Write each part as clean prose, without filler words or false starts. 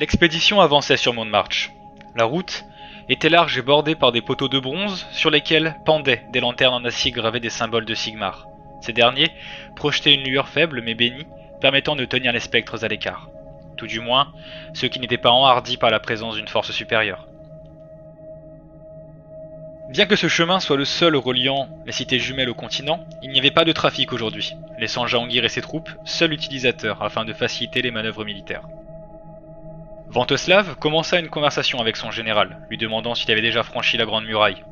L'expédition avançait sur Montmarch. La route était large et bordée par des poteaux de bronze sur lesquels pendaient des lanternes en acier gravées des symboles de Sigmar. Ces derniers projetaient une lueur faible mais bénie, permettant de tenir les spectres à l'écart. Tout du moins, ceux qui n'étaient pas enhardis par la présence d'une force supérieure. Bien que ce chemin soit le seul reliant les cités jumelles au continent, il n'y avait pas de trafic aujourd'hui, laissant Jahangir et ses troupes seuls utilisateurs afin de faciliter les manœuvres militaires. Venteslav commença une conversation avec son général, lui demandant s'il avait déjà franchi la Grande Muraille.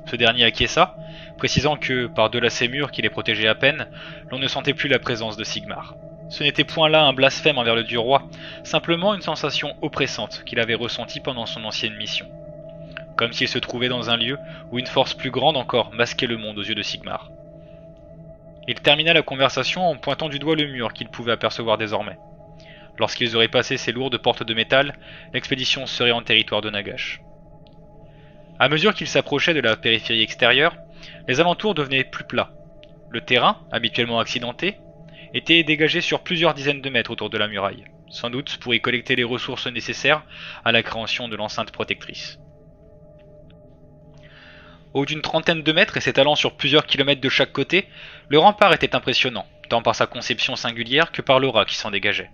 Ce dernier acquiesça, précisant que, par-delà ces murs qui les protégeaient à peine, l'on ne sentait plus la présence de Sigmar. Ce n'était point là un blasphème envers le dieu roi, simplement une sensation oppressante qu'il avait ressentie pendant son ancienne mission. Comme s'il se trouvait dans un lieu où une force plus grande encore masquait le monde aux yeux de Sigmar. Il termina la conversation en pointant du doigt le mur qu'il pouvait apercevoir désormais. Lorsqu'ils auraient passé ces lourdes portes de métal, l'expédition serait en territoire de Nagash. À mesure qu'ils s'approchaient de la périphérie extérieure, les alentours devenaient plus plats. Le terrain, habituellement accidenté, était dégagé sur plusieurs dizaines de mètres autour de la muraille, sans doute pour y collecter les ressources nécessaires à la création de l'enceinte protectrice. Haut d'une trentaine de mètres et s'étalant sur plusieurs kilomètres de chaque côté, le rempart était impressionnant, tant par sa conception singulière que par l'aura qui s'en dégageait.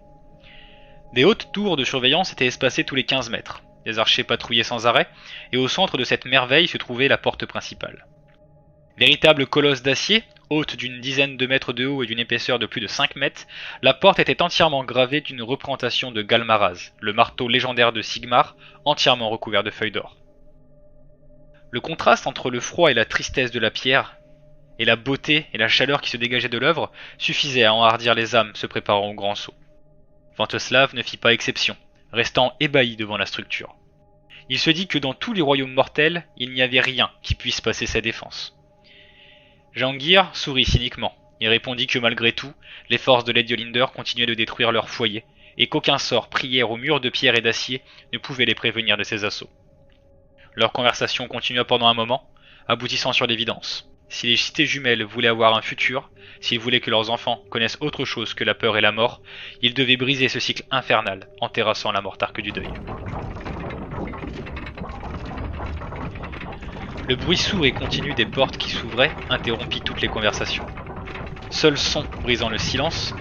Des hautes tours de surveillance étaient espacées tous les 15 mètres. Les archers patrouillaient sans arrêt, et au centre de cette merveille se trouvait la porte principale. Véritable colosse d'acier, haute d'une dizaine de mètres de haut et d'une épaisseur de plus de 5 mètres, la porte était entièrement gravée d'une représentation de Galmaraz, le marteau légendaire de Sigmar, entièrement recouvert de feuilles d'or. Le contraste entre le froid et la tristesse de la pierre, et la beauté et la chaleur qui se dégageaient de l'œuvre, suffisait à enhardir les âmes se préparant au grand saut. Venteslav ne fit pas exception, restant ébahi devant la structure. Il se dit que dans tous les royaumes mortels, il n'y avait rien qui puisse passer sa défense. Jahangir sourit cyniquement et répondit que malgré tout, les forces de Lady Olynder continuaient de détruire leur foyer, et qu'aucun sort prière aux murs de pierre et d'acier ne pouvait les prévenir de ces assauts. Leur conversation continua pendant un moment, aboutissant sur l'évidence. Si les cités jumelles voulaient avoir un futur, s'ils voulaient que leurs enfants connaissent autre chose que la peur et la mort, ils devaient briser ce cycle infernal en terrassant la mortarque du deuil. Le bruit sourd et continu des portes qui s'ouvraient interrompit toutes les conversations. Seul son brisant le silence,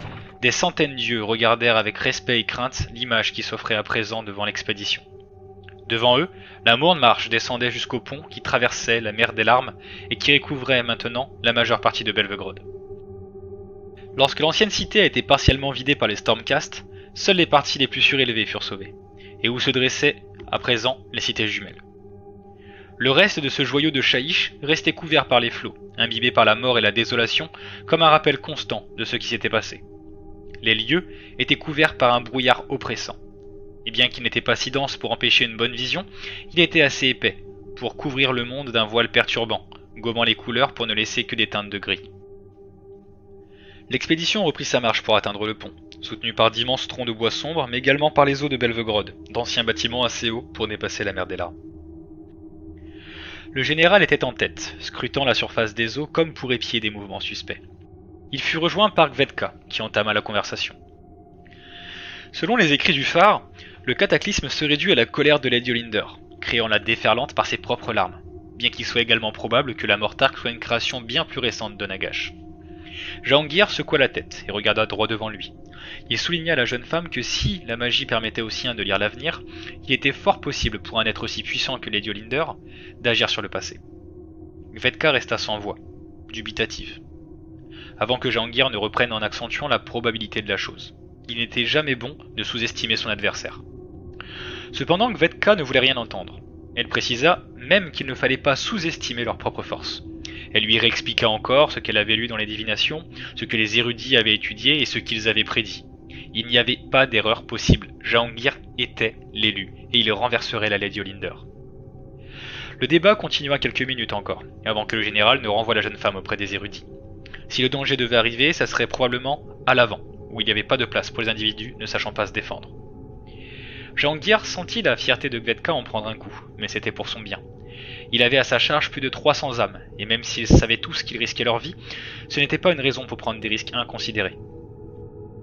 des centaines d'yeux regardèrent avec respect et crainte l'image qui s'offrait à présent devant l'expédition. Devant eux, la Montmarch descendait jusqu'au pont qui traversait la mer des larmes et qui recouvrait maintenant la majeure partie de Belvegrod. Lorsque l'ancienne cité a été partiellement vidée par les Stormcast, seules les parties les plus surélevées furent sauvées, et où se dressaient à présent les cités jumelles. Le reste de ce joyau de Shaish restait couvert par les flots, imbibé par la mort et la désolation, comme un rappel constant de ce qui s'était passé. Les lieux étaient couverts par un brouillard oppressant. Et bien qu'il n'était pas si dense pour empêcher une bonne vision, il était assez épais pour couvrir le monde d'un voile perturbant, gommant les couleurs pour ne laisser que des teintes de gris. L'expédition reprit sa marche pour atteindre le pont, soutenue par d'immenses troncs de bois sombres, mais également par les eaux de Belvegrod, d'anciens bâtiments assez hauts pour dépasser la mer des larmes. Le général était en tête, scrutant la surface des eaux comme pour épier des mouvements suspects. Il fut rejoint par Kvetka, qui entama la conversation. Selon les écrits du phare, le cataclysme se réduit à la colère de Lady Olynder, créant la déferlante par ses propres larmes, bien qu'il soit également probable que la mortarque soit une création bien plus récente de Nagash. Jahangir secoua la tête et regarda droit devant lui. Il souligna à la jeune femme que si la magie permettait aux siens de lire l'avenir, il était fort possible pour un être aussi puissant que Lady Olynder d'agir sur le passé. Kvetka resta sans voix, dubitative, avant que Jahangir ne reprenne en accentuant la probabilité de la chose. Il n'était jamais bon de sous-estimer son adversaire. Cependant, Kvetka ne voulait rien entendre. Elle précisa même qu'il ne fallait pas sous-estimer leur propre force. Elle lui réexpliqua encore ce qu'elle avait lu dans les divinations, ce que les érudits avaient étudié et ce qu'ils avaient prédit. Il n'y avait pas d'erreur possible. Jahangir était l'élu, et il renverserait la Lady Olynder. Le débat continua quelques minutes encore, avant que le général ne renvoie la jeune femme auprès des érudits. Si le danger devait arriver, ça serait probablement à l'avant, où il n'y avait pas de place pour les individus ne sachant pas se défendre. Jahangir sentit la fierté de Kvetka en prendre un coup, mais c'était pour son bien. Il avait à sa charge plus de 300 âmes, et même s'ils savaient tous qu'ils risquaient leur vie, ce n'était pas une raison pour prendre des risques inconsidérés.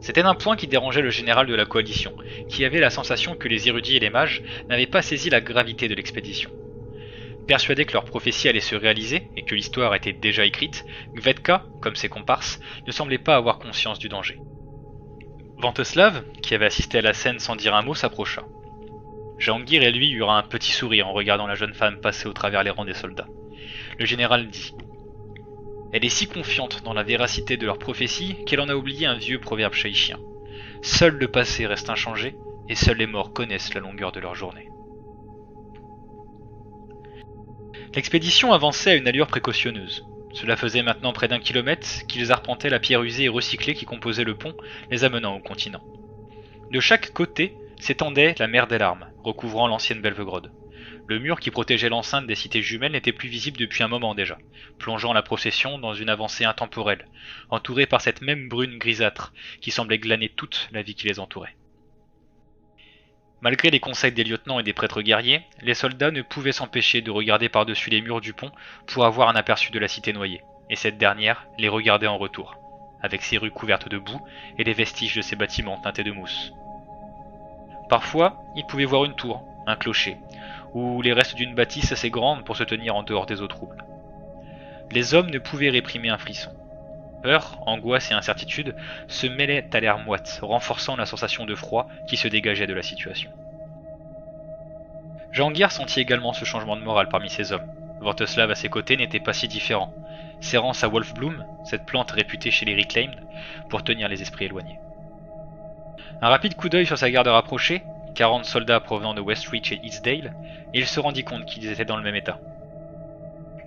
C'était un point qui dérangeait le général de la coalition, qui avait la sensation que les érudits et les mages n'avaient pas saisi la gravité de l'expédition. Persuadé que leur prophétie allait se réaliser et que l'histoire était déjà écrite, Gvedka, comme ses comparses, ne semblait pas avoir conscience du danger. Venteslav, qui avait assisté à la scène sans dire un mot, s'approcha. Jahangir et lui eurent un petit sourire en regardant la jeune femme passer au travers les rangs des soldats. Le général dit « Elle est si confiante dans la véracité de leur prophétie qu'elle en a oublié un vieux proverbe chaïchien. Seul le passé reste inchangé, et seuls les morts connaissent la longueur de leur journée. » L'expédition avançait à une allure précautionneuse. Cela faisait maintenant près d'1 kilomètre qu'ils arpentaient la pierre usée et recyclée qui composait le pont, les amenant au continent. De chaque côté s'étendait la mer des Larmes, recouvrant l'ancienne Belvegrod. Le mur qui protégeait l'enceinte des cités jumelles n'était plus visible depuis un moment déjà, plongeant la procession dans une avancée intemporelle, entourée par cette même brune grisâtre qui semblait glaner toute la vie qui les entourait. Malgré les conseils des lieutenants et des prêtres guerriers, les soldats ne pouvaient s'empêcher de regarder par-dessus les murs du pont pour avoir un aperçu de la cité noyée, et cette dernière les regardait en retour, avec ses rues couvertes de boue et les vestiges de ses bâtiments teintés de mousse. Parfois, ils pouvaient voir une tour, un clocher, ou les restes d'une bâtisse assez grande pour se tenir en dehors des eaux troubles. Les hommes ne pouvaient réprimer un frisson. Peur, angoisse et incertitude se mêlaient à l'air moite, renforçant la sensation de froid qui se dégageait de la situation. Jahangir sentit également ce changement de morale parmi ses hommes. Venteslav à ses côtés n'était pas si différent, serrant sa Wolfbloom, cette plante réputée chez les Reclaimed, pour tenir les esprits éloignés. Un rapide coup d'œil sur sa garde rapprochée, 40 soldats provenant de Westreach et Eastdale, et il se rendit compte qu'ils étaient dans le même état.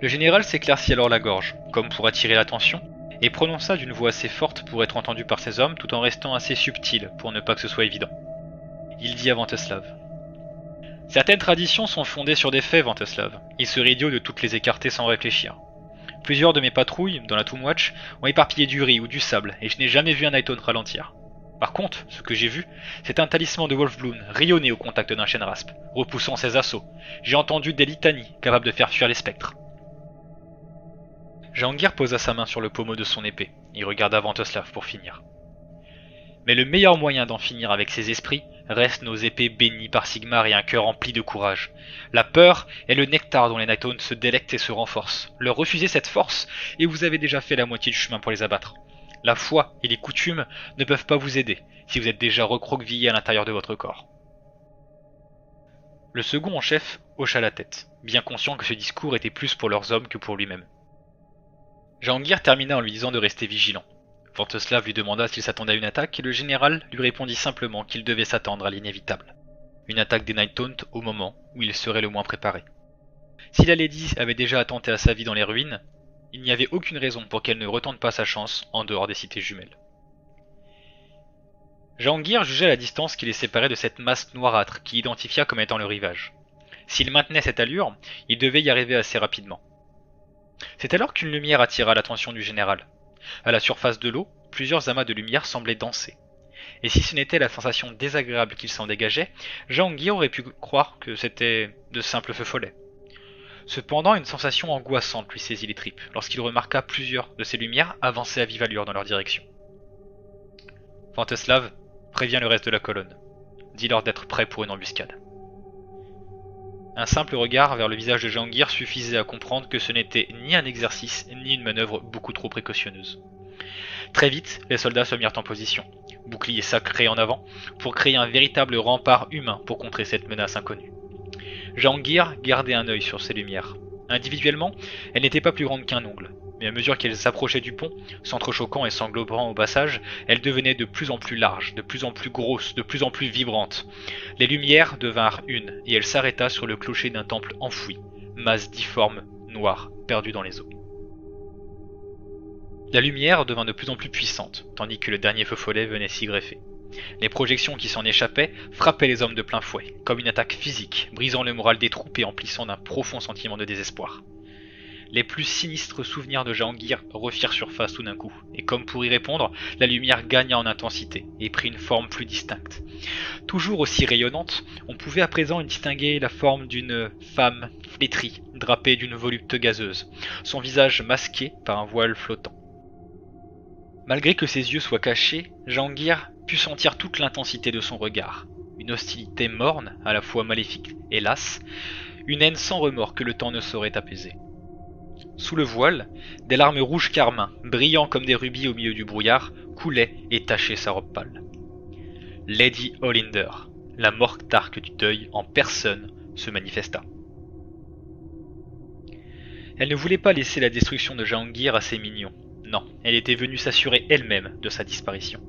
Le général s'éclaircit alors la gorge, comme pour attirer l'attention, et prononça d'une voix assez forte pour être entendu par ses hommes tout en restant assez subtil pour ne pas que ce soit évident. Il dit à Venteslav. Certaines traditions sont fondées sur des faits, Venteslav. Il serait idiot de toutes les écarter sans réfléchir. Plusieurs de mes patrouilles, dans la Toonwatch, ont éparpillé du riz ou du sable, et je n'ai jamais vu un Nighthaunt ralentir. Par contre, ce que j'ai vu, c'est un talisman de Wolfbloom rayonner au contact d'un chêne rasp, repoussant ses assauts. J'ai entendu des litanies capables de faire fuir les spectres. Jahangir posa sa main sur le pommeau de son épée. Il regarda Venteslav pour finir. Mais le meilleur moyen d'en finir avec ces esprits reste nos épées bénies par Sigmar et un cœur empli de courage. La peur est le nectar dont les Nighthaunt se délectent et se renforcent. Leur refusez cette force et vous avez déjà fait la moitié du chemin pour les abattre. La foi et les coutumes ne peuvent pas vous aider si vous êtes déjà recroquevillé à l'intérieur de votre corps. Le second en chef hocha la tête, bien conscient que ce discours était plus pour leurs hommes que pour lui-même. Jahangir termina en lui disant de rester vigilant. Venteslav lui demanda s'il s'attendait à une attaque et le général lui répondit simplement qu'il devait s'attendre à l'inévitable. Une attaque des Nighthaunt au moment où il serait le moins préparé. Si la Lady avait déjà attenté à sa vie dans les ruines, il n'y avait aucune raison pour qu'elle ne retente pas sa chance en dehors des cités jumelles. Jahangir jugeait la distance qui les séparait de cette masse noirâtre qu'il identifia comme étant le rivage. S'il maintenait cette allure, il devait y arriver assez rapidement. C'est alors qu'une lumière attira l'attention du général. À la surface de l'eau, plusieurs amas de lumière semblaient danser. Et si ce n'était la sensation désagréable qu'il s'en dégageait, Jahangir aurait pu croire que c'était de simples feux follets. Cependant, une sensation angoissante lui saisit les tripes lorsqu'il remarqua plusieurs de ces lumières avancer à vive allure dans leur direction. Venteslav, prévient le reste de la colonne. Dis-leur d'être prêts pour une embuscade. Un simple regard vers le visage de Jahangir suffisait à comprendre que ce n'était ni un exercice ni une manœuvre beaucoup trop précautionneuse. Très vite, les soldats se mirent en position, boucliers sacrés en avant, pour créer un véritable rempart humain pour contrer cette menace inconnue. Jahangir gardait un œil sur ces lumières. Individuellement, elles n'étaient pas plus grandes qu'un ongle, mais à mesure qu'elles s'approchaient du pont, s'entrechoquant et s'englobant au passage, elles devenaient de plus en plus larges, de plus en plus grosses, de plus en plus vibrantes. Les lumières devinrent une, et elle s'arrêta sur le clocher d'un temple enfoui, masse difforme, noire, perdue dans les eaux. La lumière devint de plus en plus puissante, tandis que le dernier feu follet venait s'y greffer. Les projections qui s'en échappaient frappaient les hommes de plein fouet, comme une attaque physique, brisant le moral des troupes et emplissant d'un profond sentiment de désespoir. Les plus sinistres souvenirs de Jahangir refirent surface tout d'un coup, et comme pour y répondre, la lumière gagna en intensité et prit une forme plus distincte. Toujours aussi rayonnante, on pouvait à présent y distinguer la forme d'une femme flétrie, drapée d'une volupte gazeuse, son visage masqué par un voile flottant. Malgré que ses yeux soient cachés, Jahangir put sentir toute l'intensité de son regard. Une hostilité morne, à la fois maléfique et lasse, une haine sans remords que le temps ne saurait apaiser. Sous le voile, des larmes rouges carmin, brillant comme des rubis au milieu du brouillard, coulaient et tachaient sa robe pâle. Lady Olinder, la mortarque du deuil en personne, se manifesta. Elle ne voulait pas laisser la destruction de Jahangir à ses mignons. Non, elle était venue s'assurer elle-même de sa disparition.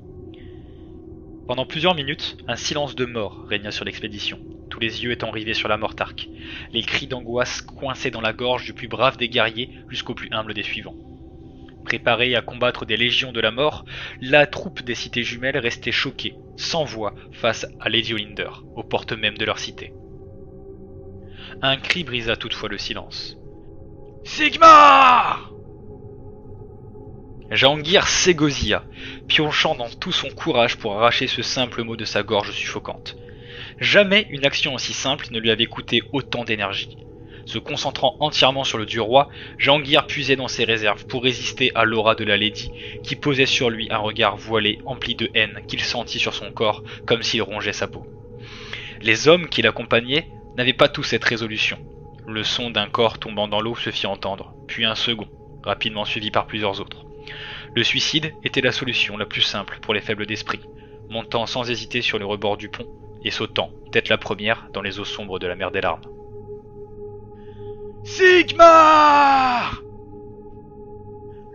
Pendant plusieurs minutes, un silence de mort régna sur l'expédition, tous les yeux étant rivés sur la mortarque, les cris d'angoisse coincés dans la gorge du plus brave des guerriers jusqu'au plus humble des suivants. Préparée à combattre des légions de la mort, la troupe des cités jumelles restait choquée, sans voix, face à Lady Olinder, aux portes mêmes de leur cité. Un cri brisa toutefois le silence. « Sigmar !» Jahangir s'égosilla, pionchant dans tout son courage pour arracher ce simple mot de sa gorge suffocante. Jamais une action aussi simple ne lui avait coûté autant d'énergie. Se concentrant entièrement sur le dieu roi, Jahangir puisait dans ses réserves pour résister à l'aura de la Lady, qui posait sur lui un regard voilé empli de haine qu'il sentit sur son corps comme s'il rongeait sa peau. Les hommes qui l'accompagnaient n'avaient pas tous cette résolution. Le son d'un corps tombant dans l'eau se fit entendre, puis un second, rapidement suivi par plusieurs autres. Le suicide était la solution la plus simple pour les faibles d'esprit, montant sans hésiter sur le rebord du pont et sautant, tête la première, dans les eaux sombres de la mer des larmes. Sigmar!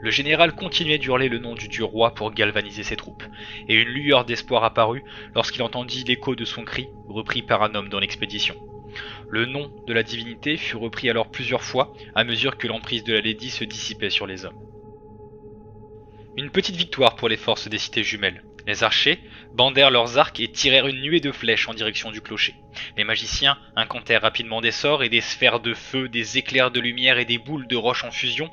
Le général continuait d'hurler le nom du dieu roi pour galvaniser ses troupes, et une lueur d'espoir apparut lorsqu'il entendit l'écho de son cri, repris par un homme dans l'expédition. Le nom de la divinité fut repris alors plusieurs fois, à mesure que l'emprise de la Lady se dissipait sur les hommes. Une petite victoire pour les forces des cités jumelles. Les archers bandèrent leurs arcs et tirèrent une nuée de flèches en direction du clocher. Les magiciens incantèrent rapidement des sorts et des sphères de feu, des éclairs de lumière et des boules de roche en fusion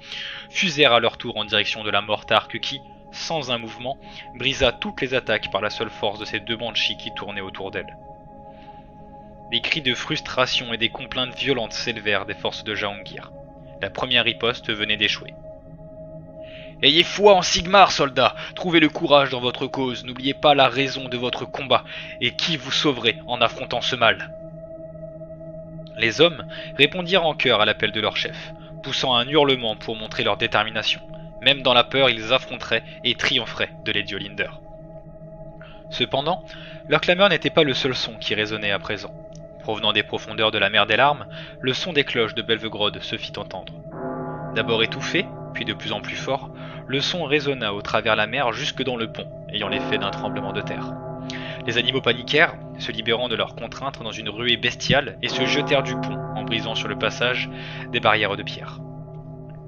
fusèrent à leur tour en direction de la mortarque qui, sans un mouvement, brisa toutes les attaques par la seule force de ces deux banshees qui tournaient autour d'elle. Des cris de frustration et des complaintes violentes s'élevèrent des forces de Jahangir. La première riposte venait d'échouer. Ayez foi en Sigmar, soldats, trouvez le courage dans votre cause, n'oubliez pas la raison de votre combat, et qui vous sauverait en affrontant ce mal. Les hommes répondirent en chœur à l'appel de leur chef, poussant un hurlement pour montrer leur détermination. Même dans la peur, ils affronteraient et triompheraient de Lady Olinder. Cependant, leur clameur n'était pas le seul son qui résonnait à présent. Provenant des profondeurs de la mer des larmes, le son des cloches de Belvegrod se fit entendre. D'abord étouffé, puis de plus en plus fort, le son résonna au travers la mer jusque dans le pont, ayant l'effet d'un tremblement de terre. Les animaux paniquèrent, se libérant de leurs contraintes dans une ruée bestiale, et se jetèrent du pont en brisant sur le passage des barrières de pierre.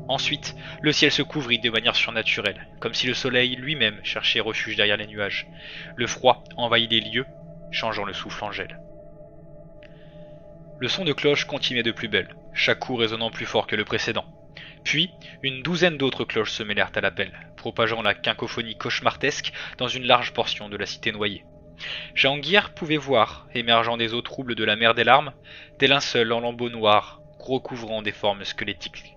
Ensuite, le ciel se couvrit de manière surnaturelle, comme si le soleil lui-même cherchait refuge derrière les nuages. Le froid envahit les lieux, changeant le souffle en gel. Le son de cloche continuait de plus belle, chaque coup résonnant plus fort que le précédent. Puis, une douzaine d'autres cloches se mêlèrent à l'appel, propageant la cacophonie cauchemardesque dans une large portion de la cité noyée. Jahangir pouvait voir, émergeant des eaux troubles de la mer des larmes, des linceuls en lambeaux noirs, recouvrant des formes squelettiques.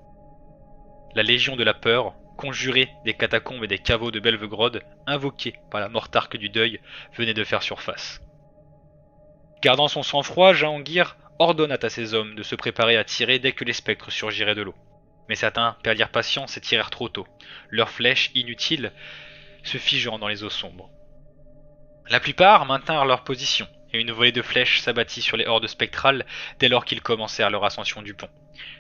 La Légion de la peur, conjurée des catacombes et des caveaux de Belvegrod, invoquée par la mortarque du deuil, venait de faire surface. Gardant son sang-froid, Jahangir ordonna à ses hommes de se préparer à tirer dès que les spectres surgiraient de l'eau. Mais certains perdirent patience et tirèrent trop tôt, leurs flèches inutiles se figeant dans les eaux sombres. La plupart maintinrent leur position, et une volée de flèches s'abattit sur les hordes spectrales dès lors qu'ils commencèrent leur ascension du pont.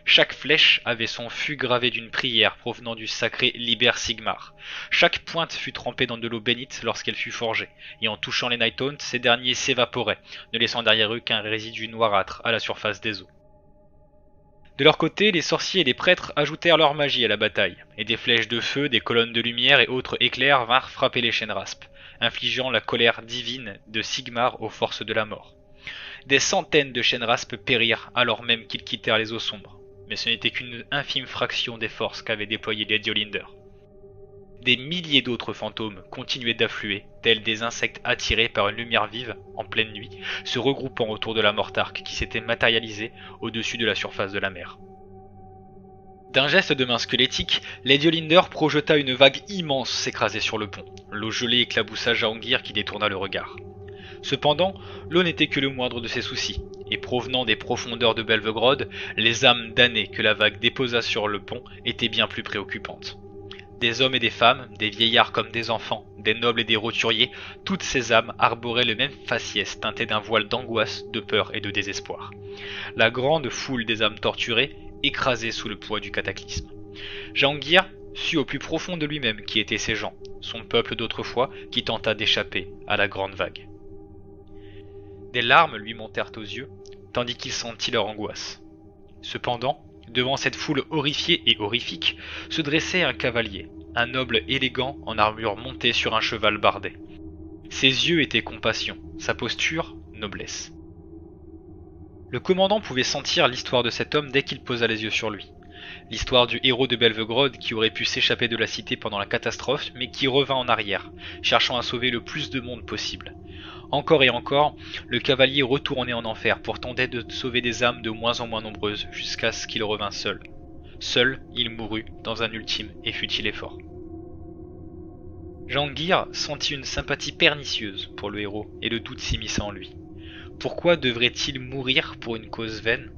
Chaque flèche avait son fût gravé d'une prière provenant du sacré Liber Sigmar. Chaque pointe fut trempée dans de l'eau bénite lorsqu'elle fut forgée, et en touchant les Nighthaunts, ces derniers s'évaporaient, ne laissant derrière eux qu'un résidu noirâtre à la surface des eaux. De leur côté, les sorciers et les prêtres ajoutèrent leur magie à la bataille, et des flèches de feu, des colonnes de lumière et autres éclairs vinrent frapper les Shenrasp, infligeant la colère divine de Sigmar aux forces de la mort. Des centaines de Shenrasp périrent alors même qu'ils quittèrent les eaux sombres, mais ce n'était qu'une infime fraction des forces qu'avait déployées Lady Olinder. Des milliers d'autres fantômes continuaient d'affluer, tels des insectes attirés par une lumière vive, en pleine nuit, se regroupant autour de la mortarque qui s'était matérialisée au-dessus de la surface de la mer. D'un geste de main squelettique, Lady Olinder projeta une vague immense s'écraser sur le pont. L'eau gelée éclaboussa Jahangir qui détourna le regard. Cependant, l'eau n'était que le moindre de ses soucis, et provenant des profondeurs de Belvegrod, les âmes damnées que la vague déposa sur le pont étaient bien plus préoccupantes. Des hommes et des femmes, des vieillards comme des enfants, des nobles et des roturiers, toutes ces âmes arboraient le même faciès teinté d'un voile d'angoisse, de peur et de désespoir. La grande foule des âmes torturées, écrasées sous le poids du cataclysme. Jahangir sut au plus profond de lui-même qui étaient ces gens, son peuple d'autrefois qui tenta d'échapper à la grande vague. Des larmes lui montèrent aux yeux, tandis qu'il sentit leur angoisse. Cependant, devant cette foule horrifiée et horrifique, se dressait un cavalier, un noble élégant en armure montée sur un cheval bardé. Ses yeux étaient compassion, sa posture, noblesse. Le commandant pouvait sentir l'histoire de cet homme dès qu'il posa les yeux sur lui. L'histoire du héros de Belvegrod qui aurait pu s'échapper de la cité pendant la catastrophe, mais qui revint en arrière, cherchant à sauver le plus de monde possible. Encore et encore, le cavalier retournait en enfer pour tenter de sauver des âmes de moins en moins nombreuses jusqu'à ce qu'il revint seul. Seul, il mourut dans un ultime et futile effort. Jahangir sentit une sympathie pernicieuse pour le héros et le doute s'immisça en lui. Pourquoi devrait-il mourir pour une cause vaine?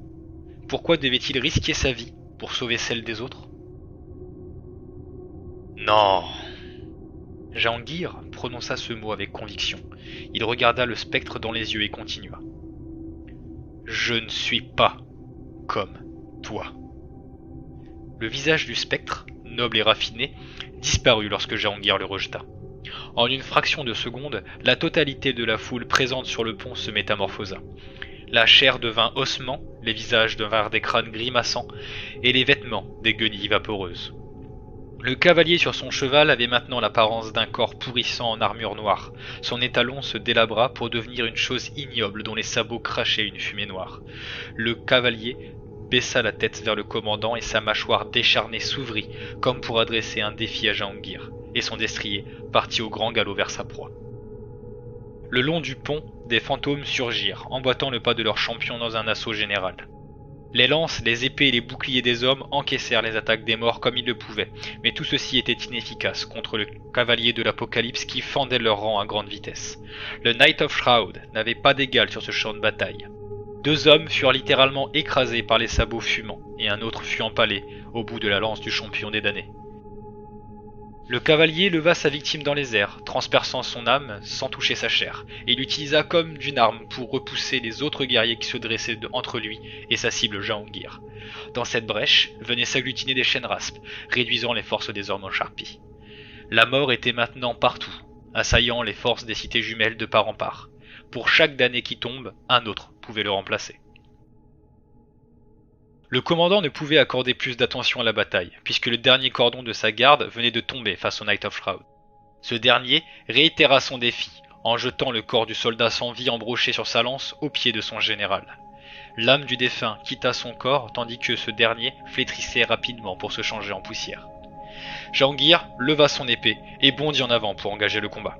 Pourquoi devait-il risquer sa vie pour sauver celle des autres? Non. Jahangir prononça ce mot avec conviction. Il regarda le spectre dans les yeux et continua. Je ne suis pas comme toi. Le visage du spectre, noble et raffiné, disparut lorsque Jahangir le rejeta. En une fraction de seconde, la totalité de la foule présente sur le pont se métamorphosa. La chair devint ossement, les visages devinrent des crânes grimaçants, et les vêtements des guenilles vaporeuses. Le cavalier sur son cheval avait maintenant l'apparence d'un corps pourrissant en armure noire. Son étalon se délabra pour devenir une chose ignoble dont les sabots crachaient une fumée noire. Le cavalier baissa la tête vers le commandant et sa mâchoire décharnée s'ouvrit comme pour adresser un défi à Jahangir, et son destrier partit au grand galop vers sa proie. Le long du pont, des fantômes surgirent, emboîtant le pas de leur champion dans un assaut général. Les lances, les épées et les boucliers des hommes encaissèrent les attaques des morts comme ils le pouvaient, mais tout ceci était inefficace contre le cavalier de l'Apocalypse qui fendait leur rang à grande vitesse. Le Knight of Shroud n'avait pas d'égal sur ce champ de bataille. 2 hommes furent littéralement écrasés par les sabots fumants, et un autre fut empalé au bout de la lance du champion des damnés. Le cavalier leva sa victime dans les airs, transperçant son âme sans toucher sa chair, et l'utilisa comme d'une arme pour repousser les autres guerriers qui se dressaient entre lui et sa cible Jahangir. Dans cette brèche venaient s'agglutiner des chaînes raspes, réduisant les forces des hommes en charpie. La mort était maintenant partout, assaillant les forces des cités jumelles de part en part. Pour chaque damné qui tombe, un autre pouvait le remplacer. Le commandant ne pouvait accorder plus d'attention à la bataille, puisque le dernier cordon de sa garde venait de tomber face au Knight of Shroud. Ce dernier réitéra son défi, en jetant le corps du soldat sans vie embroché sur sa lance aux pieds de son général. L'âme du défunt quitta son corps, tandis que ce dernier flétrissait rapidement pour se changer en poussière. Jahangir leva son épée et bondit en avant pour engager le combat.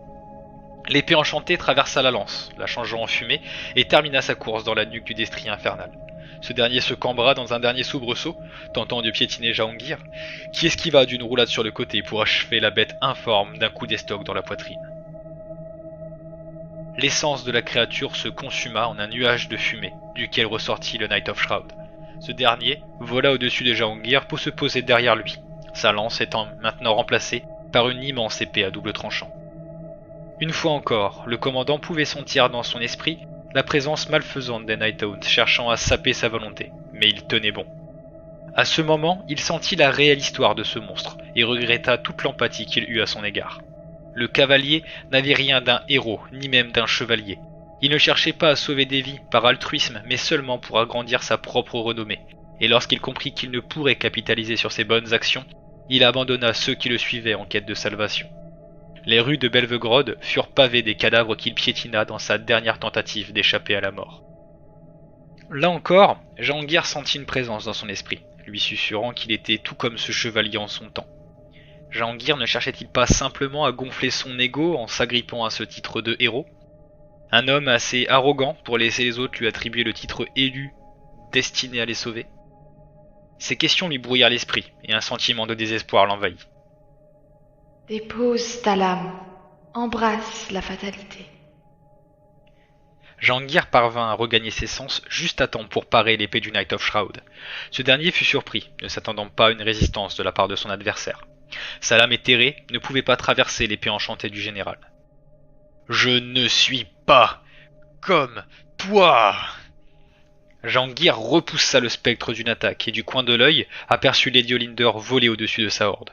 L'épée enchantée traversa la lance, la changeant en fumée, et termina sa course dans la nuque du destrier infernal. Ce dernier se cambra dans un dernier soubresaut, tentant de piétiner Jahangir, qui esquiva d'une roulade sur le côté pour achever la bête informe d'un coup d'estoc dans la poitrine. L'essence de la créature se consuma en un nuage de fumée, duquel ressortit le Knight of Shroud. Ce dernier vola au-dessus de Jahangir pour se poser derrière lui, sa lance étant maintenant remplacée par une immense épée à double tranchant. Une fois encore, le commandant pouvait sentir dans son esprit la présence malfaisante des Nighthounds cherchant à saper sa volonté, mais il tenait bon. À ce moment, il sentit la réelle histoire de ce monstre et regretta toute l'empathie qu'il eut à son égard. Le cavalier n'avait rien d'un héros, ni même d'un chevalier. Il ne cherchait pas à sauver des vies par altruisme, mais seulement pour agrandir sa propre renommée. Et lorsqu'il comprit qu'il ne pourrait capitaliser sur ses bonnes actions, il abandonna ceux qui le suivaient en quête de salvation. Les rues de Belvegrod furent pavées des cadavres qu'il piétina dans sa dernière tentative d'échapper à la mort. Là encore, Jahangir sentit une présence dans son esprit, lui susurrant qu'il était tout comme ce chevalier en son temps. Jahangir ne cherchait-il pas simplement à gonfler son ego en s'agrippant à ce titre de héros? Un homme assez arrogant pour laisser les autres lui attribuer le titre élu, destiné à les sauver? Ces questions lui brouillèrent l'esprit, et un sentiment de désespoir l'envahit. Dépose ta lame, embrasse la fatalité. Jehangir parvint à regagner ses sens juste à temps pour parer l'épée du Knight of Shroud. Ce dernier fut surpris, ne s'attendant pas à une résistance de la part de son adversaire. Sa lame éthérée ne pouvait pas traverser l'épée enchantée du général. « Je ne suis pas comme toi !» Jehangir repoussa le spectre d'une attaque et du coin de l'œil aperçut Lady Olynder voler au-dessus de sa horde.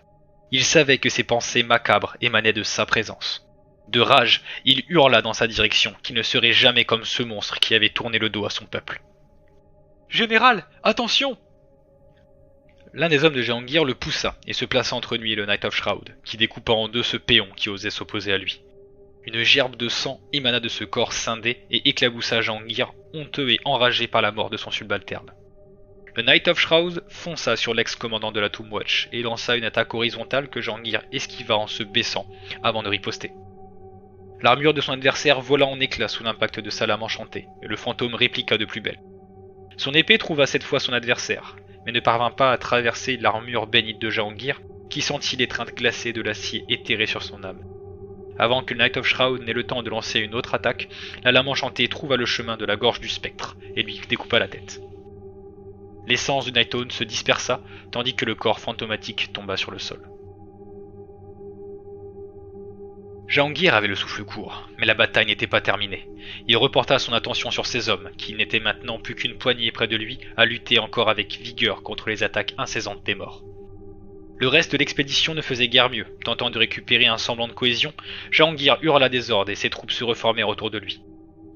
Il savait que ses pensées macabres émanaient de sa présence. De rage, il hurla dans sa direction qu'il ne serait jamais comme ce monstre qui avait tourné le dos à son peuple. « Général, attention !» L'un des hommes de Jehangir le poussa et se plaça entre lui et le Knight of Shroud, qui découpa en deux ce péon qui osait s'opposer à lui. Une gerbe de sang émana de ce corps scindé et éclaboussa Jehangir, honteux et enragé par la mort de son subalterne. Le Knight of Shroud fonça sur l'ex-commandant de la Tomb Watch et lança une attaque horizontale que Jehangir esquiva en se baissant avant de riposter. L'armure de son adversaire vola en éclats sous l'impact de sa lame enchantée, et le fantôme répliqua de plus belle. Son épée trouva cette fois son adversaire, mais ne parvint pas à traverser l'armure bénite de Jehangir, qui sentit l'étreinte glacée de l'acier éthéré sur son âme. Avant que le Knight of Shroud n'ait le temps de lancer une autre attaque, la lame enchantée trouva le chemin de la gorge du spectre, et lui découpa la tête. L'essence du Nightone se dispersa, tandis que le corps fantomatique tomba sur le sol. Jehangir avait le souffle court, mais la bataille n'était pas terminée. Il reporta son attention sur ses hommes, qui n'étaient maintenant plus qu'une poignée près de lui, à lutter encore avec vigueur contre les attaques incessantes des morts. Le reste de l'expédition ne faisait guère mieux. Tentant de récupérer un semblant de cohésion, Jehangir hurla des ordres et ses troupes se reformèrent autour de lui.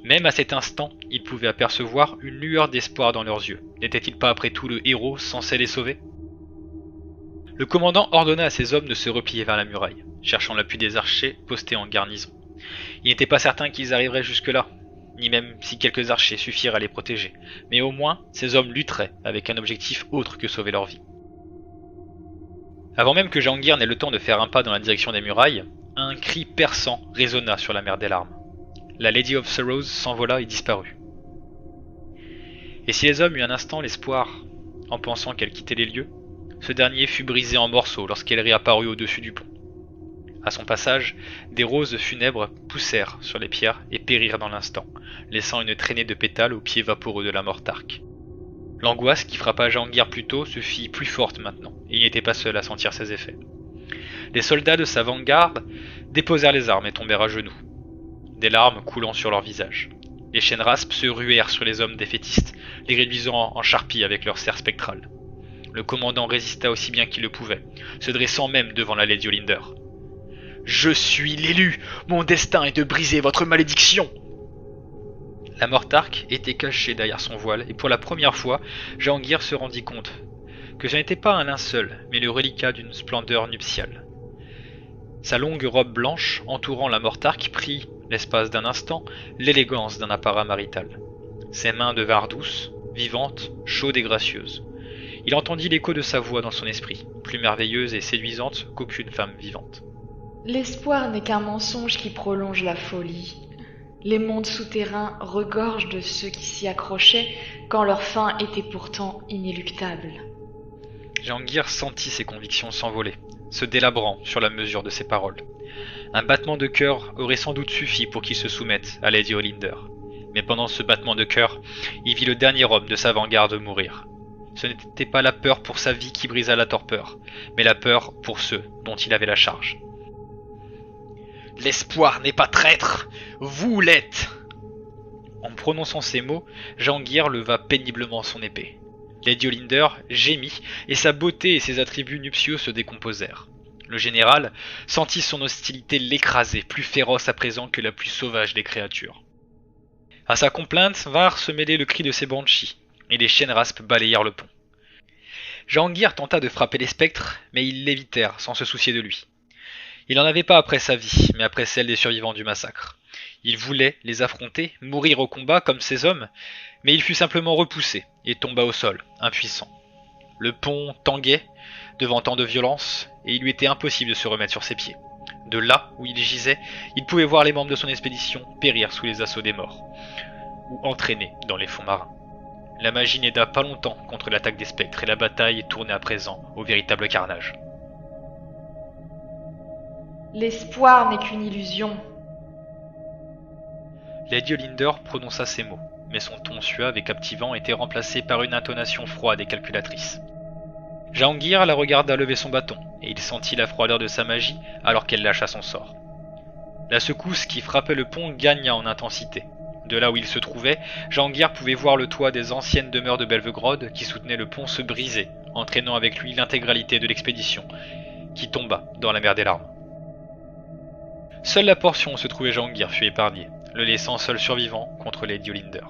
Même à cet instant, il pouvait apercevoir une lueur d'espoir dans leurs yeux. N'était-il pas après tout le héros censé les sauver ? Le commandant ordonna à ses hommes de se replier vers la muraille, cherchant l'appui des archers postés en garnison. Il n'était pas certain qu'ils arriveraient jusque-là, ni même si quelques archers suffiraient à les protéger, mais au moins ces hommes lutteraient avec un objectif autre que sauver leur vie. Avant même que Jehangir n'ait le temps de faire un pas dans la direction des murailles, un cri perçant résonna sur la mer des larmes. La Lady of Sorrows s'envola et disparut. Et si les hommes eurent un instant l'espoir, en pensant qu'elle quittait les lieux, ce dernier fut brisé en morceaux lorsqu'elle réapparut au-dessus du pont. À son passage, des roses funèbres poussèrent sur les pierres et périrent dans l'instant, laissant une traînée de pétales aux pieds vaporeux de la Mortarque. L'angoisse qui frappa Jehangir plus tôt se fit plus forte maintenant, et il n'était pas seul à sentir ses effets. Les soldats de sa vanguarde déposèrent les armes et tombèrent à genoux, des larmes coulant sur leurs visages. Les Shenrasp se ruèrent sur les hommes défaitistes, les réduisant en charpie avec leurs serres spectrales. Le commandant résista aussi bien qu'il le pouvait, se dressant même devant la Lady Olynder. « Je suis l'élu! Mon destin est de briser votre malédiction !» La Mortarque était cachée derrière son voile, et pour la première fois, Jehangir se rendit compte que ce n'était pas un linceul, mais le reliquat d'une splendeur nuptiale. Sa longue robe blanche entourant la Mortarque prit, l'espace d'un instant, l'élégance d'un apparat marital. Ses mains devinrent douces, vivantes, chaudes et gracieuses. Il entendit l'écho de sa voix dans son esprit, plus merveilleuse et séduisante qu'aucune femme vivante. L'espoir n'est qu'un mensonge qui prolonge la folie. Les mondes souterrains regorgent de ceux qui s'y accrochaient quand leur fin était pourtant inéluctable. Jehangir sentit ses convictions s'envoler, se délabrant sur la mesure de ses paroles. Un battement de cœur aurait sans doute suffi pour qu'il se soumette à Lady Olynder. Mais pendant ce battement de cœur, il vit le dernier homme de sa vanguarde mourir. Ce n'était pas la peur pour sa vie qui brisa la torpeur, mais la peur pour ceux dont il avait la charge. « L'espoir n'est pas traître, vous l'êtes !» En prononçant ces mots, Jehangir leva péniblement son épée. Lady Olynder gémit, et sa beauté et ses attributs nuptiaux se décomposèrent. Le général sentit son hostilité l'écraser, plus féroce à présent que la plus sauvage des créatures. À sa complainte vinrent se mêler le cri de ses banshees, et les Shenrasp balayèrent le pont. Jehangir tenta de frapper les spectres, mais ils l'évitèrent sans se soucier de lui. Il n'en avait pas après sa vie, mais après celle des survivants du massacre. Il voulait les affronter, mourir au combat comme ces hommes, mais il fut simplement repoussé et tomba au sol, impuissant. Le pont tanguait devant tant de violence, et il lui était impossible de se remettre sur ses pieds. De là où il gisait, il pouvait voir les membres de son expédition périr sous les assauts des morts, ou entraînés dans les fonds marins. La magie n'aida pas longtemps contre l'attaque des spectres et la bataille tournait à présent au véritable carnage. L'espoir n'est qu'une illusion. Lady Olinder prononça ces mots, mais son ton suave et captivant était remplacé par une intonation froide et calculatrice. Jahangir la regarda lever son bâton, et il sentit la froideur de sa magie alors qu'elle lâcha son sort. La secousse qui frappait le pont gagna en intensité. De là où il se trouvait, Jahangir pouvait voir le toit des anciennes demeures de Belvegrod qui soutenaient le pont se briser, entraînant avec lui l'intégralité de l'expédition, qui tomba dans la mer des larmes. Seule la portion où se trouvait Jahangir fut épargnée, le laissant seul survivant contre Lady Olinder.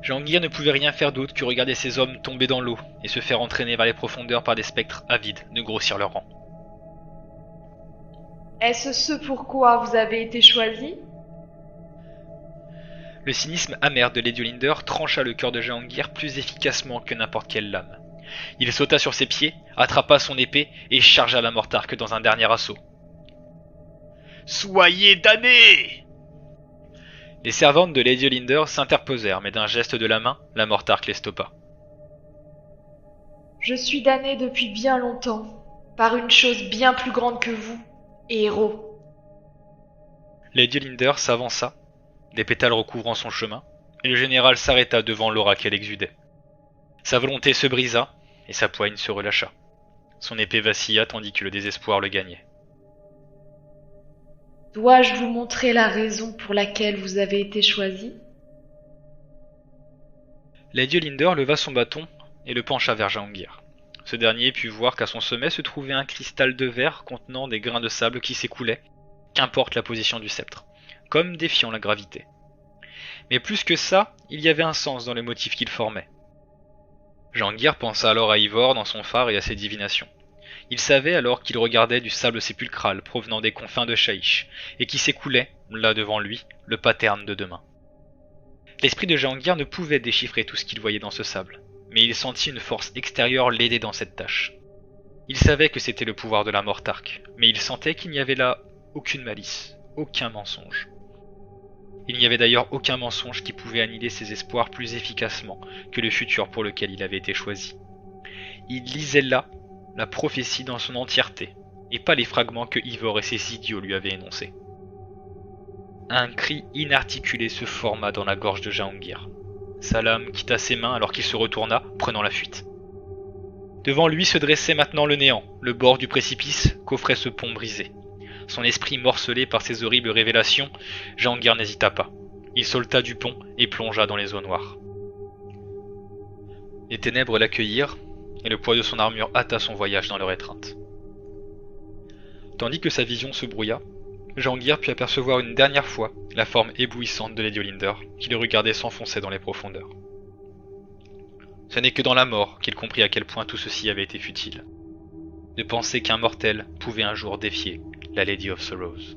Jahangir ne pouvait rien faire d'autre que regarder ces hommes tomber dans l'eau et se faire entraîner vers les profondeurs par des spectres avides de grossir leur rang. Est-ce ce pourquoi vous avez été choisi? Le cynisme amer de Lady Olinder trancha le cœur de Jahangir plus efficacement que n'importe quelle lame. Il sauta sur ses pieds, attrapa son épée et chargea la Mortarque dans un dernier assaut. « Soyez damnés !» Les servantes de Lady Olinder s'interposèrent, mais d'un geste de la main, la Mortarque les stoppa. Je suis damné depuis bien longtemps, par une chose bien plus grande que vous, héros. Lady Olinder s'avança, des pétales recouvrant son chemin, et le général s'arrêta devant l'aura qu'elle exudait. Sa volonté se brisa, et sa poigne se relâcha. Son épée vacilla tandis que le désespoir le gagnait. Dois-je vous montrer la raison pour laquelle vous avez été choisi? Lady Olinder leva son bâton et le pencha vers Jahangir. Ce dernier put voir qu'à son sommet se trouvait un cristal de verre contenant des grains de sable qui s'écoulaient, qu'importe la position du sceptre, comme défiant la gravité. Mais plus que ça, il y avait un sens dans le motif qu'il formait. Jahangir pensa alors à Ivor dans son phare et à ses divinations. Il savait alors qu'il regardait du sable sépulcral provenant des confins de Shaish, et qui s'écoulait, là devant lui, le pattern de demain. L'esprit de Jahangir ne pouvait déchiffrer tout ce qu'il voyait dans ce sable, mais il sentit une force extérieure l'aider dans cette tâche. Il savait que c'était le pouvoir de la Mortarque, mais il sentait qu'il n'y avait là aucune malice, aucun mensonge. Il n'y avait d'ailleurs aucun mensonge qui pouvait annihiler ses espoirs plus efficacement que le futur pour lequel il avait été choisi. Il lisait là la prophétie dans son entièreté, et pas les fragments que Ivor et ses idiots lui avaient énoncés. Un cri inarticulé se forma dans la gorge de Jahangir. Sa lame quitta ses mains alors qu'il se retourna, prenant la fuite. Devant lui se dressait maintenant le néant, le bord du précipice qu'offrait ce pont brisé. Son esprit morcelé par ces horribles révélations, Jahangir n'hésita pas. Il sauta du pont et plongea dans les eaux noires. Les ténèbres l'accueillirent, et le poids de son armure hâta son voyage dans leur étreinte. Tandis que sa vision se brouilla, Jahangir put apercevoir une dernière fois la forme éblouissante de Lady Olinder, qui le regardait s'enfoncer dans les profondeurs. Ce n'est que dans la mort qu'il comprit à quel point tout ceci avait été futile. De penser qu'un mortel pouvait un jour défier la Lady of Sorrows.